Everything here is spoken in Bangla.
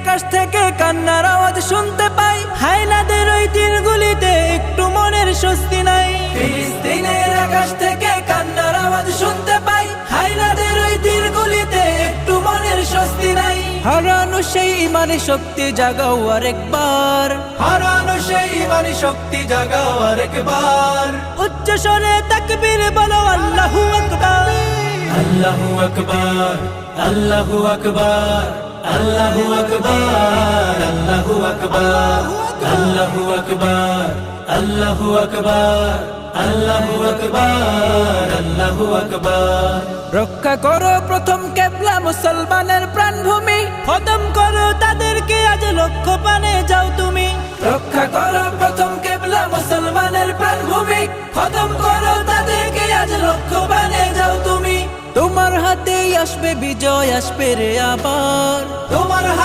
আকাশ থেকে কান্নার আওয়াজ শুনতে পাই, হায়নাদের ওই তীরগুলিতে একটু মনের স্বস্তি নাই। ফিলিস্তিনের আকাশ থেকে কান্নার আওয়াজ শুনতে পাই, হায়নাদের ওই তীরগুলিতে একটু মনের স্বস্তি নাই। হারানো সেই ইমানি শক্তি জাগাও আরেকবার, হারানো সেই ইমানি শক্তি জাগাও আরেকবার। উচ্চ স্বরে তাকবীর বলো আল্লাহু আকবার, আল্লাহু আকবার, আল্লাহু আকবার, আল্লাহু আকবার, আল্লাহু আকবার, আল্লাহু আকবার, আল্লাহু আকবার, আল্লাহু আকবার, আল্লাহু আকবার। রক্ষা করো প্রথম কেবলা মুসলমানের প্রাণভূমি, খতম করো তাদেরকে আজ লক্ষ্য পানে যাও তুমি। রক্ষা করো প্রথম কেবলা মুসলমানের প্রাণভূমি, খতম করো তাদেরকে আজ লক্ষ্য পানে যাও তুমি। তোমার হাতেই আসবে বিজয়, আসবে রে আবার তোমার হাতে।